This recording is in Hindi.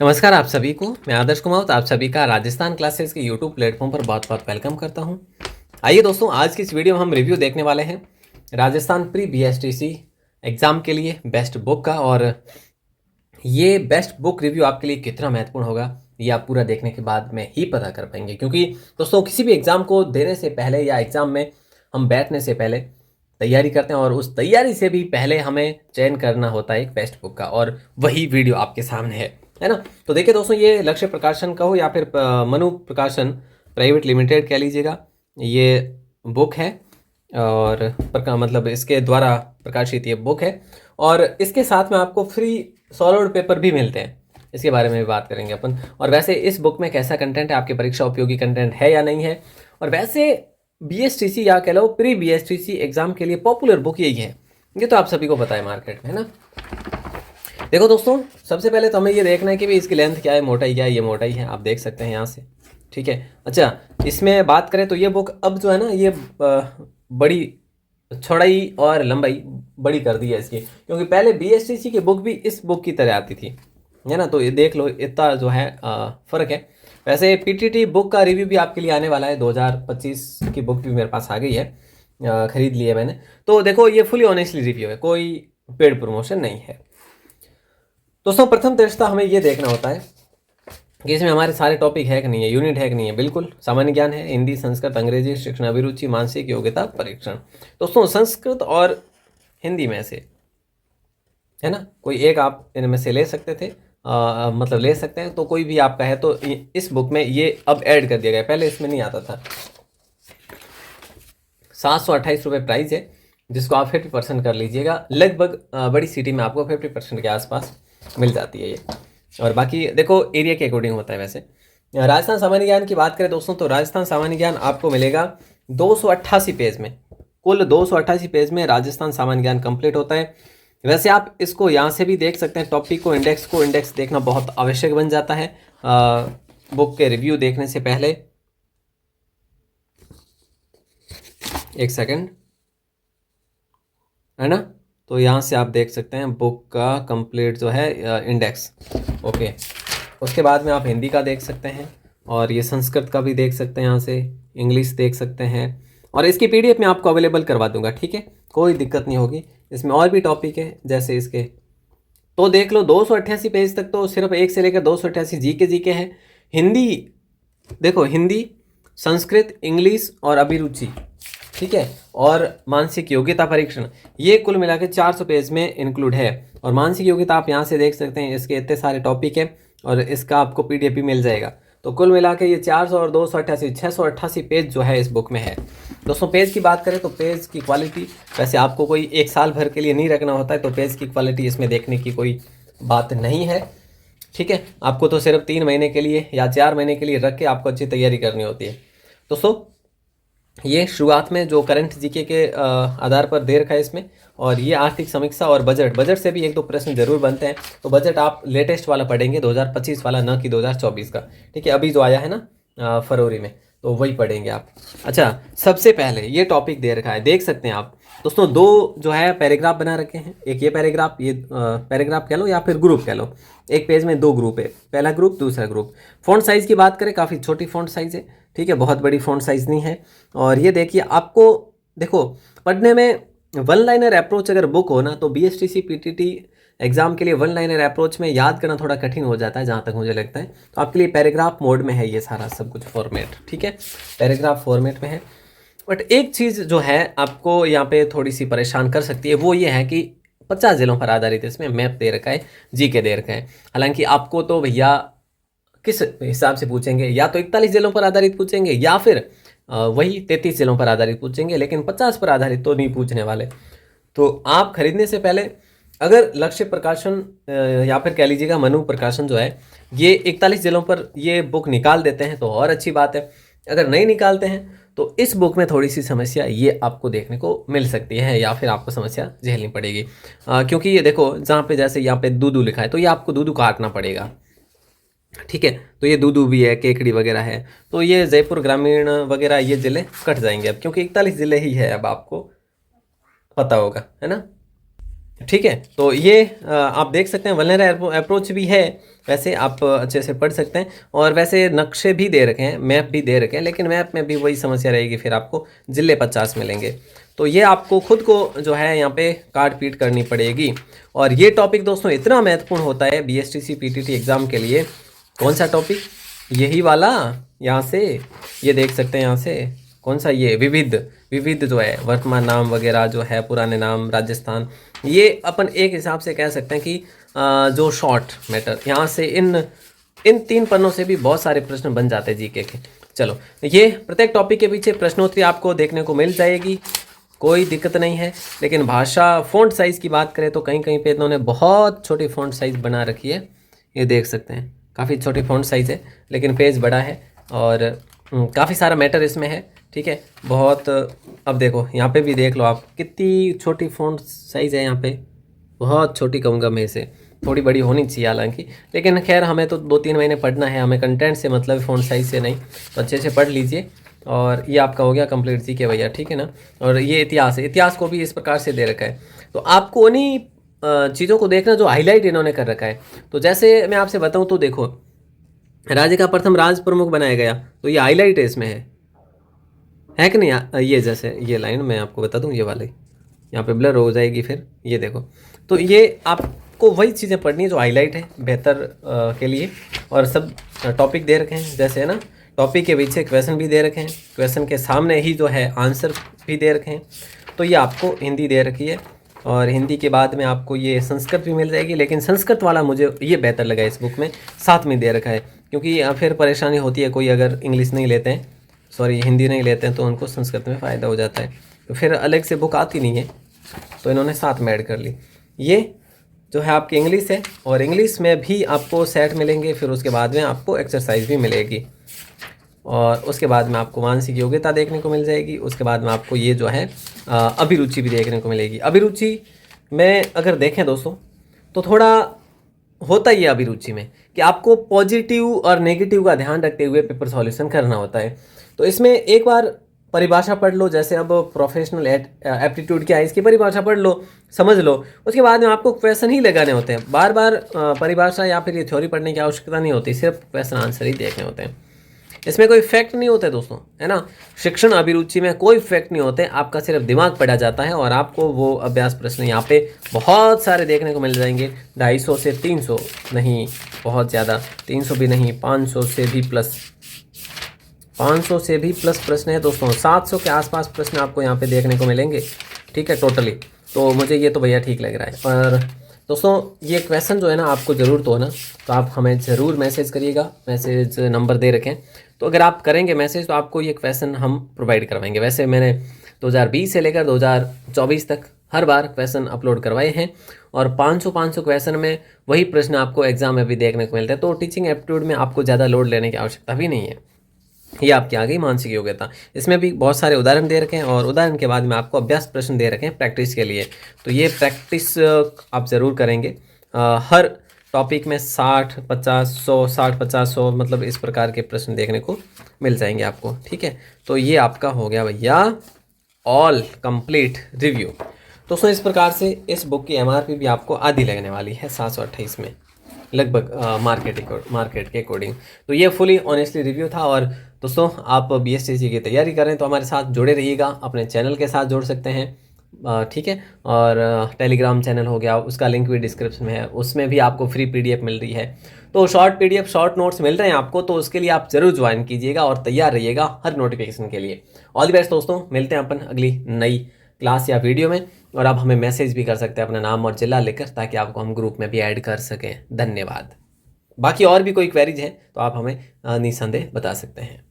नमस्कार आप सभी को। मैं आदर्श कुमावत आप सभी का राजस्थान क्लासेस के यूट्यूब प्लेटफॉर्म पर बहुत बहुत वेलकम करता हूं। आइए दोस्तों, आज की इस वीडियो में हम रिव्यू देखने वाले हैं राजस्थान प्री बीएसटीसी एग्ज़ाम के लिए बेस्ट बुक का। और ये बेस्ट बुक रिव्यू आपके लिए कितना महत्वपूर्ण होगा ये आप पूरा देखने के बाद में ही पता कर पाएंगे, क्योंकि दोस्तों किसी भी एग्ज़ाम को देने से पहले या एग्ज़ाम में हम बैठने से पहले तैयारी करते हैं और उस तैयारी से भी पहले हमें चयन करना होता है एक बेस्ट बुक का, और वही वीडियो आपके सामने है ना। तो देखिए दोस्तों, ये लक्ष्य प्रकाशन का हो या फिर मनु प्रकाशन प्राइवेट लिमिटेड कह लीजिएगा, ये बुक है और मतलब इसके द्वारा प्रकाशित ये बुक है। और इसके साथ में आपको फ्री सॉलिड पेपर भी मिलते हैं, इसके बारे में भी बात करेंगे अपन। और वैसे इस बुक में कैसा कंटेंट है, आपकी परीक्षा उपयोगी कंटेंट है या नहीं है। और वैसे बीएसटीसी या कह लो प्री बीएसटीसी एग्जाम के लिए पॉपुलर बुक यही है, ये तो आप सभी को पता है मार्केट में, है ना। देखो दोस्तों, सबसे पहले तो हमें ये देखना है कि भाई इसकी लेंथ क्या है, मोटाई क्या है। ये मोटाई है, आप देख सकते हैं यहाँ से, ठीक है। अच्छा, इसमें बात करें तो ये बुक अब जो है ना, ये बड़ी चौड़ाई और लंबाई बड़ी कर दी है इसकी, क्योंकि पहले बीएसटीसी की बुक भी इस बुक की तरह आती थी, है ना। तो ये देख लो, इतना जो है फ़र्क है। वैसे पीटीटी बुक का रिव्यू भी आपके लिए आने वाला है, 2025 की बुक भी मेरे पास आ गई है, खरीद ली है मैंने। तो देखो, ये फुली ऑनेस्टली रिव्यू है, कोई पेड प्रमोशन नहीं है। दोस्तों, प्रथम दृष्टया हमें ये देखना होता है कि इसमें हमारे सारे टॉपिक है कि नहीं है, यूनिट है कि नहीं है। बिल्कुल सामान्य ज्ञान है, हिंदी, संस्कृत, अंग्रेजी, शिक्षण अभिरुचि, मानसिक योग्यता परीक्षण। दोस्तों, संस्कृत और हिंदी में से, है ना, कोई एक आप इनमें से ले सकते थे, मतलब ले सकते हैं। तो कोई भी आपका है तो इस बुक में ये अब ऐड कर दिया गया, पहले इसमें नहीं आता था। 728 रुपये प्राइस है, जिसको आप 50% कर लीजिएगा। लगभग बड़ी सिटी में आपको 50% के आसपास मिल जाती है ये। और बाकी देखो, एरिया के अकॉर्डिंग होता है। वैसे राजस्थान सामान्य ज्ञान की बात करें दोस्तों, तो राजस्थान सामान्य ज्ञान आपको मिलेगा 288 पेज में, कुल 288 पेज में राजस्थान सामान्य ज्ञान कंप्लीट होता है। वैसे आप इसको यहाँ से भी देख सकते हैं, टॉपिक को इंडेक्स देखना बहुत आवश्यक बन जाता है बुक के रिव्यू देखने से पहले। एक सेकंड, है ना। तो यहाँ से आप देख सकते हैं बुक का कंप्लीट जो है इंडेक्स, ओके। उसके बाद में आप हिंदी का देख सकते हैं, और ये संस्कृत का भी देख सकते हैं, यहाँ से इंग्लिश देख सकते हैं। और इसकी पीडीएफ में आपको अवेलेबल करवा दूंगा, ठीक है, कोई दिक्कत नहीं होगी। इसमें और भी टॉपिक है जैसे इसके, तो देख लो 288 पेज तक तो सिर्फ 1 से लेकर 288 जीके है। हिंदी देखो, हिंदी, संस्कृत, इंग्लिश और अभिरुचि, ठीक है, और मानसिक योग्यता परीक्षण, ये कुल मिला के 400 पेज में इंक्लूड है। और मानसिक योग्यता आप यहाँ से देख सकते हैं, इसके इतने सारे टॉपिक है और इसका आपको पीडीएफ भी मिल जाएगा। तो कुल मिला के ये 400 और 288 688 पेज जो है इस बुक में है। दोस्तों, पेज की बात करें तो पेज की क्वालिटी, वैसे आपको कोई एक साल भर के लिए नहीं रखना होता है, तो पेज की क्वालिटी इसमें देखने की कोई बात नहीं है, ठीक है। आपको तो सिर्फ 3 महीने के लिए या 4 महीने के लिए रख के आपको अच्छी तैयारी करनी होती है। दोस्तों, ये शुरुआत में जो करंट जीके के आधार पर दे रखा है इसमें, और ये आर्थिक समीक्षा और बजट से भी 1-2 प्रश्न जरूर बनते हैं। तो बजट आप लेटेस्ट वाला पढ़ेंगे, 2025 वाला, न कि 2024 का, ठीक है। अभी जो आया है ना फरवरी में, तो वही पढ़ेंगे आप। अच्छा, सबसे पहले ये टॉपिक दे रखा है, देख सकते हैं आप दोस्तों, 2 जो है पैराग्राफ बना रखे हैं। एक ये पैराग्राफ, ये पैराग्राफ कह लो या फिर ग्रुप कह लो। एक पेज में 2 ग्रुप है, पहला ग्रुप, दूसरा ग्रुप। फ़ॉन्ट साइज़ की बात करें, काफ़ी छोटी फ़ॉन्ट साइज़ है, ठीक है, बहुत बड़ी फ़ॉन्ट साइज़ नहीं है। और ये देखिए, आपको देखो पढ़ने में वन लाइनर अप्रोच अगर बुक हो ना, तो बीएसटीसी पीटीटी एग्जाम के लिए वन लाइनर अप्रोच में याद करना थोड़ा कठिन हो जाता है, जहाँ तक मुझे लगता है। तो आपके लिए पैराग्राफ मोड में है ये सारा सब कुछ फॉर्मेट, ठीक है, पैराग्राफ फॉर्मेट में है। बट एक चीज़ जो है आपको यहाँ पे थोड़ी सी परेशान कर सकती है, वो ये है कि 50 जिलों पर आधारित इसमें मैप दे रखा है, जीके दे रखा है। हालांकि आपको तो भैया किस हिसाब से पूछेंगे, या तो 41 जिलों पर आधारित पूछेंगे या फिर वही 33 जिलों पर आधारित पूछेंगे, लेकिन 50 पर आधारित तो नहीं पूछने वाले। तो आप खरीदने से पहले अगर लक्ष्य प्रकाशन या फिर कह लीजिएगा मनु प्रकाशन जो है, ये 41 जिलों पर ये बुक निकाल देते हैं तो और अच्छी बात है। अगर नहीं निकालते हैं तो इस बुक में थोड़ी सी समस्या ये आपको देखने को मिल सकती है, या फिर आपको समस्या झेलनी पड़ेगी। क्योंकि ये देखो, जहाँ पे जैसे यहाँ पे दूधू लिखा है, तो ये आपको दूधू काटना पड़ेगा, ठीक है। तो ये दूधू भी है, केकड़ी वगैरह है, तो ये जयपुर ग्रामीण वगैरह ये ज़िले कट जाएंगे अब, क्योंकि 41 ज़िले ही है अब, आपको पता होगा, है ना। ठीक है, तो ये आप देख सकते हैं वल्नरेबल अप्रोच भी है, वैसे आप अच्छे से पढ़ सकते हैं। और वैसे नक्शे भी दे रखे हैं, मैप भी दे रखे हैं, लेकिन मैप में भी वही समस्या रहेगी, फिर आपको जिले 50 मिलेंगे। तो ये आपको खुद को जो है यहाँ पे काट पीट करनी पड़ेगी। और ये टॉपिक दोस्तों इतना महत्वपूर्ण होता है बीएसटीसी पीटीटी एग्ज़ाम के लिए। कौन सा टॉपिक? यही वाला, यहाँ से ये देख सकते हैं, यहाँ से कौन सा, ये विविध। विविध जो है वर्तमान नाम वगैरह जो है, पुराने नाम, राजस्थान, ये अपन एक हिसाब से कह सकते हैं कि जो शॉर्ट मैटर, यहाँ से इन 3 पन्नों से भी बहुत सारे प्रश्न बन जाते हैं जीके के। चलो, ये प्रत्येक टॉपिक के पीछे प्रश्नोत्तरी आपको देखने को मिल जाएगी, कोई दिक्कत नहीं है। लेकिन भाषा फ़ॉन्ट साइज़ की बात करें तो कहीं कहीं पे इन्होंने बहुत छोटी फ़ॉन्ट साइज़ बना रखी है, ये देख सकते हैं, काफ़ी छोटी फ़ॉन्ट साइज़ है, लेकिन पेज बड़ा है और काफ़ी सारा मैटर इसमें है। ठीक है, बहुत। अब देखो यहाँ पे भी देख लो आप, कितनी छोटी फ़ॉन्ट साइज़ है यहाँ पे, बहुत छोटी कहूँगा मैं इसे, थोड़ी बड़ी होनी चाहिए हालांकि, लेकिन खैर हमें तो 2-3 महीने पढ़ना है, हमें कंटेंट से मतलब फ़ॉन्ट साइज़ से नहीं, तो अच्छे से पढ़ लीजिए। और ये आपका हो गया कंप्लीट जी के भैया, ठीक है ना। और ये इतिहास है, इतिहास को भी इस प्रकार से दे रखा है, तो आपको उन्हीं चीज़ों को देखना जो हाईलाइट इन्होंने कर रखा है। तो जैसे मैं आपसे बताऊँ तो देखो, राज्य का प्रथम राज प्रमुख बनाया गया, तो ये हाईलाइट है, इसमें है कि नहीं। ये जैसे ये लाइन मैं आपको बता दूं, ये वाली यहाँ पे ब्लर हो जाएगी, फिर ये देखो। तो ये आपको वही चीज़ें पढ़नी है जो हाईलाइट है बेहतर के लिए। और सब टॉपिक दे रखे हैं, जैसे है ना, टॉपिक के पीछे क्वेश्चन भी दे रखे हैं, क्वेश्चन के सामने ही जो है आंसर भी दे रखे हैं। तो ये आपको हिंदी दे रखी है, और हिंदी के बाद में आपको ये संस्कृत भी मिल जाएगी, लेकिन संस्कृत वाला मुझे ये बेहतर लगा इस बुक में, साथ में दे रखा है, क्योंकि फिर परेशानी होती है, कोई अगर इंग्लिश नहीं लेते हैं, सॉरी हिंदी नहीं लेते हैं, तो उनको संस्कृत में फ़ायदा हो जाता है, तो फिर अलग से बुक आती नहीं है, तो इन्होंने साथ में ऐड कर ली। ये जो है आपकी इंग्लिश है, और इंग्लिश में भी आपको सेट मिलेंगे, फिर उसके बाद में आपको एक्सरसाइज भी मिलेगी, और उसके बाद में आपको मानसिक योग्यता देखने को मिल जाएगी। उसके बाद में आपको ये जो है अभिरुचि भी देखने को मिलेगी। अभिरुचि में अगर देखें दोस्तों, तो थोड़ा होता ही है अभिरुचि में कि आपको पॉजिटिव और नेगेटिव का ध्यान रखते हुए पेपर सॉल्यूशन करना होता है। तो इसमें एक बार परिभाषा पढ़ लो, जैसे अब प्रोफेशनल एप्टीट्यूड क्या है, इसकी परिभाषा पढ़ लो, समझ लो, उसके बाद में आपको क्वेश्चन ही लगाने होते हैं। बार बार परिभाषा या फिर ये थ्योरी पढ़ने की आवश्यकता नहीं होती, सिर्फ क्वेश्चन आंसर ही देखने होते हैं। इसमें कोई फैक्ट नहीं होते दोस्तों, है ना। शिक्षण अभिरुचि में कोई फैक्ट नहीं होते, आपका सिर्फ दिमाग पढ़ा जाता है, और आपको वो अभ्यास प्रश्न यहाँ पे बहुत सारे देखने को मिल जाएंगे। 250 से 300 नहीं, बहुत ज़्यादा, 300 भी नहीं, 500 से भी प्लस, 500 से भी प्लस प्रश्न है दोस्तों। 700 के आसपास प्रश्न आपको यहाँ पे देखने को मिलेंगे, ठीक है, टोटली। तो मुझे ये तो भैया ठीक लग रहा है। और दोस्तों ये क्वेश्चन जो है ना, आपको ज़रूर तो है ना, तो आप हमें ज़रूर मैसेज करिएगा, मैसेज नंबर दे रखें, तो अगर आप करेंगे मैसेज तो आपको ये क्वेश्चन हम प्रोवाइड करवाएंगे। वैसे मैंने 2020 से लेकर 2024 तक हर बार क्वेश्चन अपलोड करवाए हैं, और 500 क्वेश्चन में वही प्रश्न आपको एग्जाम में भी देखने को मिलते हैं। तो टीचिंग एप्टीट्यूड में आपको ज़्यादा लोड लेने की आवश्यकता भी नहीं है, ये आपकी आ गई मानसिक योग्यता। इसमें भी बहुत सारे उदाहरण दे रखे हैं, और उदाहरण के बाद में आपको अभ्यास प्रश्न दे रखे हैं प्रैक्टिस के लिए। तो ये प्रैक्टिस आप ज़रूर करेंगे। हर टॉपिक में 60, 50, 100, 60, 50, 100 मतलब इस प्रकार के प्रश्न देखने को मिल जाएंगे आपको, ठीक है। तो ये आपका हो गया भैया ऑल कंप्लीट रिव्यू। दोस्तों इस प्रकार से इस बुक की एमआरपी भी आपको आधी लगने वाली है 728 में लगभग, मार्केट के अकॉर्डिंग। तो ये फुली ऑनेस्टली रिव्यू था। और दोस्तों आप बीएसटीसी की तैयारी करें तो हमारे साथ जुड़े रहिएगा, अपने चैनल के साथ जुड़ सकते हैं, ठीक है। और टेलीग्राम चैनल हो गया, उसका लिंक भी डिस्क्रिप्शन में है, उसमें भी आपको फ्री पीडीएफ मिल रही है। तो शॉर्ट पीडीएफ, शॉर्ट नोट्स मिल रहे हैं आपको, तो उसके लिए आप जरूर ज्वाइन कीजिएगा और तैयार रहिएगा हर नोटिफिकेशन के लिए। ऑल द बेस्ट दोस्तों, मिलते हैं अपन अगली नई क्लास या वीडियो में। और आप हमें मैसेज भी कर सकते हैं अपना नाम और जिला लेकर, ताकि आपको हम ग्रुप में भी ऐड कर सकें। धन्यवाद। बाकी और भी कोई क्वेरीज हैं तो आप हमें निसंदेह बता सकते हैं।